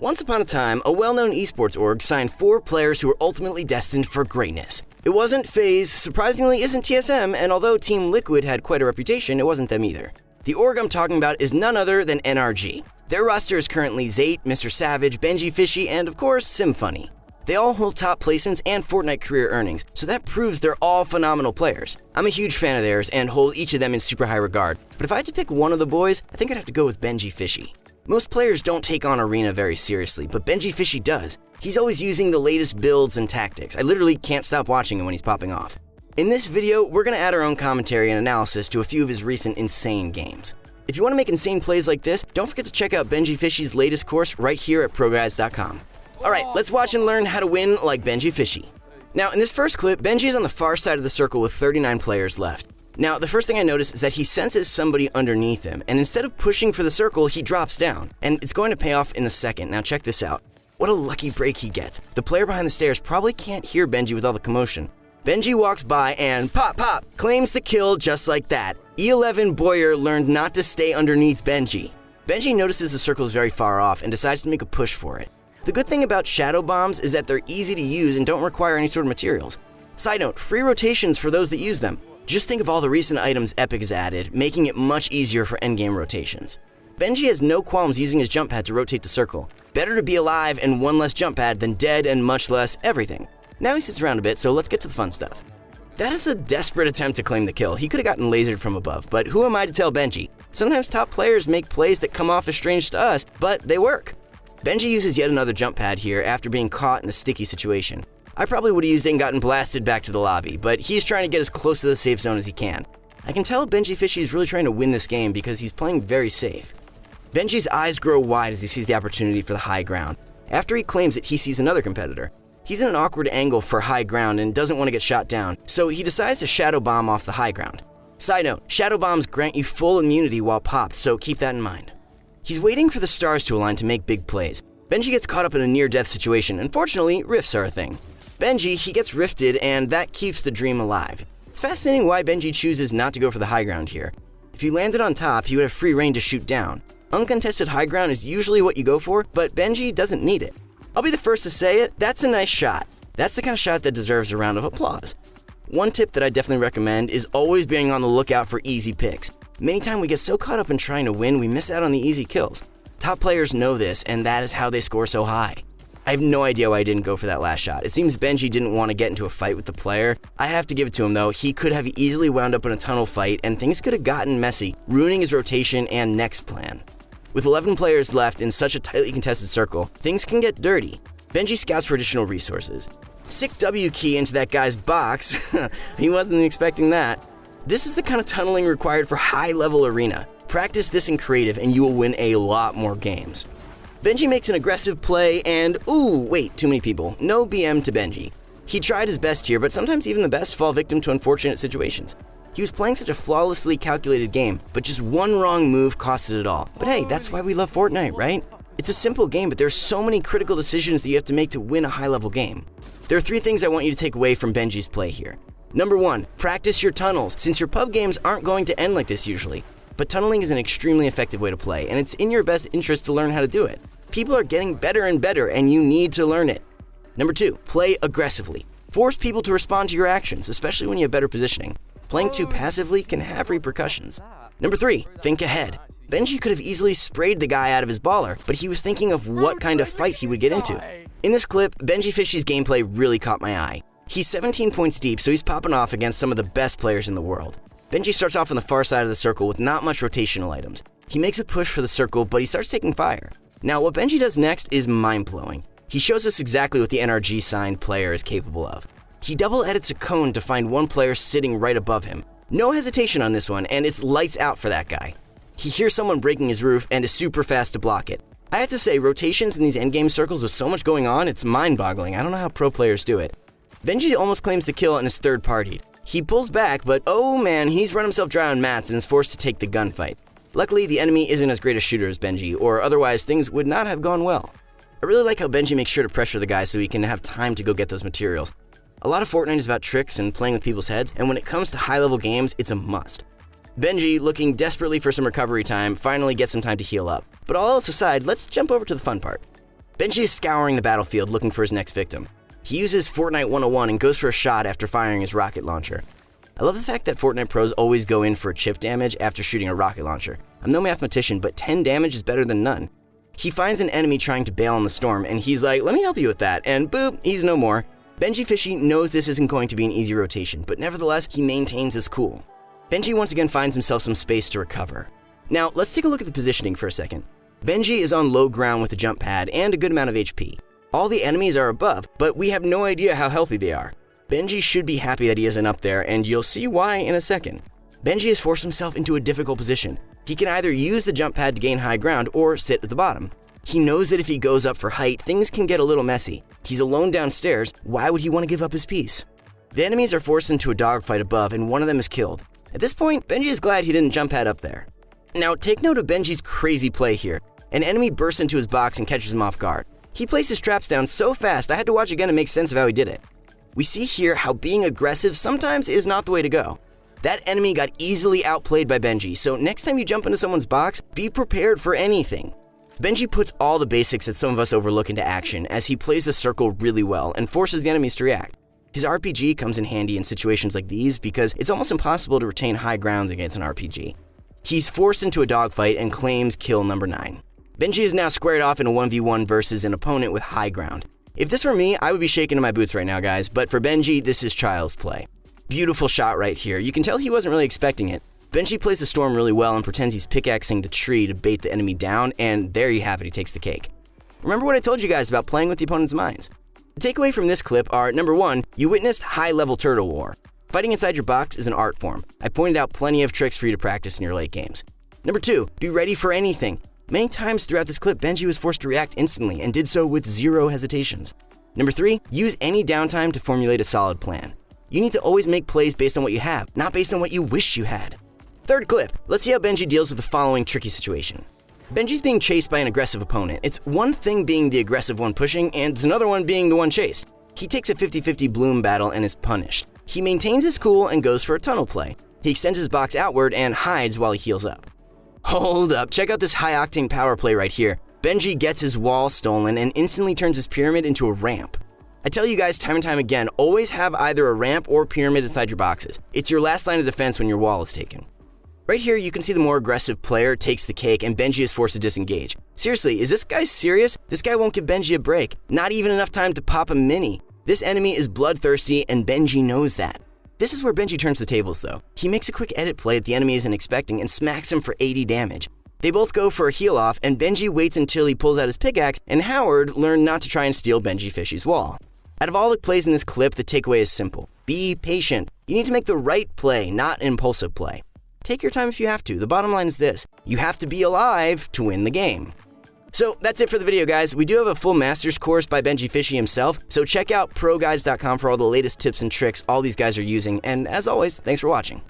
Once upon a time, a well-known esports org signed 4 players who were ultimately destined for greatness. It wasn't FaZe, surprisingly isn't TSM, and although Team Liquid had quite a reputation, it wasn't them either. The org I'm talking about is none other than NRG. Their roster is currently Zate, Mr. Savage, Benjyfishy, and of course, Symphony. They all hold top placements and Fortnite career earnings, so that proves they're all phenomenal players. I'm a huge fan of theirs and hold each of them in super high regard, but if I had to pick one of the boys, I think I'd have to go with Benjyfishy. Most players don't take on Arena very seriously, but Benjyfishy does. He's always using the latest builds and tactics. I literally can't stop watching him when he's popping off. In this video, we're going to add our own commentary and analysis to a few of his recent insane games. If you want to make insane plays like this, don't forget to check out Benjyfishy's latest course right here at ProGuides.com. Alright, let's watch and learn how to win like Benjyfishy. Now, in this first clip, Benji is on the far side of the circle with 39 players left. Now, the first thing I notice is that he senses somebody underneath him, and instead of pushing for the circle, he drops down, and it's going to pay off in a second. Now check this out. What a lucky break he gets. The player behind the stairs probably can't hear Benji with all the commotion. Benji walks by and pop, claims the kill just like that. E11 Boyer learned not to stay underneath Benji. Benji notices the circle is very far off and decides to make a push for it. The good thing about shadow bombs is that they're easy to use and don't require any sort of materials. Side note, free rotations for those that use them. Just think of all the recent items Epic has added, making it much easier for endgame rotations. Benji has no qualms using his jump pad to rotate the circle. Better to be alive and one less jump pad than dead and much less everything. Now he sits around a bit, so let's get to the fun stuff. That is a desperate attempt to claim the kill. He could have gotten lasered from above, but who am I to tell Benji? Sometimes top players make plays that come off as strange to us, but they work. Benji uses yet another jump pad here after being caught in a sticky situation. I probably would have used it and gotten blasted back to the lobby, but he's trying to get as close to the safe zone as he can. I can tell Benjyfishy is really trying to win this game because he's playing very safe. Benji's eyes grow wide as he sees the opportunity for the high ground. After he claims it, he sees another competitor. He's in an awkward angle for high ground and doesn't want to get shot down, so he decides to shadow bomb off the high ground. Side note, shadow bombs grant you full immunity while popped, so keep that in mind. He's waiting for the stars to align to make big plays. Benji gets caught up in a near-death situation. Unfortunately, rifts are a thing. Benji, he gets rifted, and that keeps the dream alive. It's fascinating why Benji chooses not to go for the high ground here. If he landed on top, he would have free reign to shoot down. Uncontested high ground is usually what you go for, but Benji doesn't need it. I'll be the first to say it, that's a nice shot. That's the kind of shot that deserves a round of applause. One tip that I definitely recommend is always being on the lookout for easy picks. Many times we get so caught up in trying to win, we miss out on the easy kills. Top players know this, and that is how they score so high. I have no idea why I didn't go for that last shot. It seems Benji didn't want to get into a fight with the player. I have to give it to him though, he could have easily wound up in a tunnel fight and things could have gotten messy, ruining his rotation and next plan. With 11 players left in such a tightly contested circle, things can get dirty. Benji scouts for additional resources. Sick W key into that guy's box. He wasn't expecting that. This is the kind of tunneling required for high-level arena. Practice this in creative and you will win a lot more games. Benji makes an aggressive play and, ooh, wait, too many people. No BM to Benji. He tried his best here, but sometimes even the best fall victim to unfortunate situations. He was playing such a flawlessly calculated game, but just one wrong move costed it all. But hey, that's why we love Fortnite, right? It's a simple game, but there's so many critical decisions that you have to make to win a high-level game. There are 3 things I want you to take away from Benji's play here. Number 1, practice your tunnels, since your pub games aren't going to end like this usually. But tunneling is an extremely effective way to play, and it's in your best interest to learn how to do it. People are getting better and better, and you need to learn it. Number 2, play aggressively. Force people to respond to your actions, especially when you have better positioning. Playing too passively can have repercussions. Number 3, think ahead. Benji could have easily sprayed the guy out of his baller, but he was thinking of what kind of fight he would get into. In this clip, Benjyfishy's gameplay really caught my eye. He's 17 points deep, so he's popping off against some of the best players in the world. Benji starts off on the far side of the circle with not much rotational items. He makes a push for the circle, but he starts taking fire. Now, what Benji does next is mind-blowing. He shows us exactly what the NRG signed player is capable of. He double edits a cone to find one player sitting right above him. No hesitation on this one, and it's lights out for that guy. He hears someone breaking his roof and is super fast to block it. I have to say, rotations in these endgame circles with so much going on, it's mind-boggling. I don't know how pro players do it. Benji almost claims the kill and is third-partied. He pulls back, but oh man, he's run himself dry on mats and is forced to take the gunfight. Luckily, the enemy isn't as great a shooter as Benji, or otherwise things would not have gone well. I really like how Benji makes sure to pressure the guy so he can have time to go get those materials. A lot of Fortnite is about tricks and playing with people's heads, and when it comes to high-level games, it's a must. Benji, looking desperately for some recovery time, finally gets some time to heal up. But all else aside, let's jump over to the fun part. Benji is scouring the battlefield looking for his next victim. He uses Fortnite 101 and goes for a shot after firing his rocket launcher. I love the fact that Fortnite pros always go in for chip damage after shooting a rocket launcher. I'm no mathematician, but 10 damage is better than none. He finds an enemy trying to bail on the storm, and he's like, let me help you with that, and boop, he's no more. Benjyfishy knows this isn't going to be an easy rotation, but nevertheless, he maintains his cool. Benji once again finds himself some space to recover. Now, let's take a look at the positioning for a second. Benji is on low ground with a jump pad and a good amount of HP. All the enemies are above, but we have no idea how healthy they are. Benji should be happy that he isn't up there, and you'll see why in a second. Benji has forced himself into a difficult position. He can either use the jump pad to gain high ground or sit at the bottom. He knows that if he goes up for height, things can get a little messy. He's alone downstairs, why would he want to give up his piece? The enemies are forced into a dogfight above, and one of them is killed. At this point, Benji is glad he didn't jump pad up there. Now, take note of Benji's crazy play here. An enemy bursts into his box and catches him off guard. He places traps down so fast, I had to watch again to make sense of how he did it. We see here how being aggressive sometimes is not the way to go. That enemy got easily outplayed by Benji, so next time you jump into someone's box, be prepared for anything. Benji puts all the basics that some of us overlook into action as he plays the circle really well and forces the enemies to react. His RPG comes in handy in situations like these because it's almost impossible to retain high ground against an RPG. He's forced into a dogfight and claims kill number 9. Benji is now squared off in a 1v1 versus an opponent with high ground. If this were me, I would be shaking in my boots right now, guys, but for Benji, this is child's play. Beautiful shot right here. You can tell he wasn't really expecting it. Benji plays the storm really well and pretends he's pickaxing the tree to bait the enemy down, and there you have it, he takes the cake. Remember what I told you guys about playing with the opponent's minds? The takeaway from this clip are, number 1, you witnessed high-level turtle war. Fighting inside your box is an art form. I pointed out plenty of tricks for you to practice in your late games. Number 2, be ready for anything. Many times throughout this clip, Benji was forced to react instantly and did so with zero hesitations. Number 3, use any downtime to formulate a solid plan. You need to always make plays based on what you have, not based on what you wish you had. Third clip, let's see how Benji deals with the following tricky situation. Benji's being chased by an aggressive opponent. It's one thing being the aggressive one pushing, and it's another one being the one chased. He takes a 50-50 bloom battle and is punished. He maintains his cool and goes for a tunnel play. He extends his box outward and hides while he heals up. Hold up, check out this high-octane power play right here. Benji gets his wall stolen and instantly turns his pyramid into a ramp. I tell you guys time and time again, always have either a ramp or pyramid inside your boxes. It's your last line of defense when your wall is taken. Right here, you can see the more aggressive player takes the cake and Benji is forced to disengage. Seriously, is this guy serious? This guy won't give Benji a break. Not even enough time to pop a mini. This enemy is bloodthirsty and Benji knows that. This is where Benji turns the tables though. He makes a quick edit play that the enemy isn't expecting and smacks him for 80 damage. They both go for a heal off and Benji waits until he pulls out his pickaxe and Howard learned not to try and steal Benjyfishy's wall. Out of all the plays in this clip, the takeaway is simple. Be patient. You need to make the right play, not an impulsive play. Take your time if you have to. The bottom line is this: you have to be alive to win the game. So that's it for the video, guys. We do have a full master's course by Benjyfishy himself, so check out proguides.com for all the latest tips and tricks all these guys are using, and as always, thanks for watching.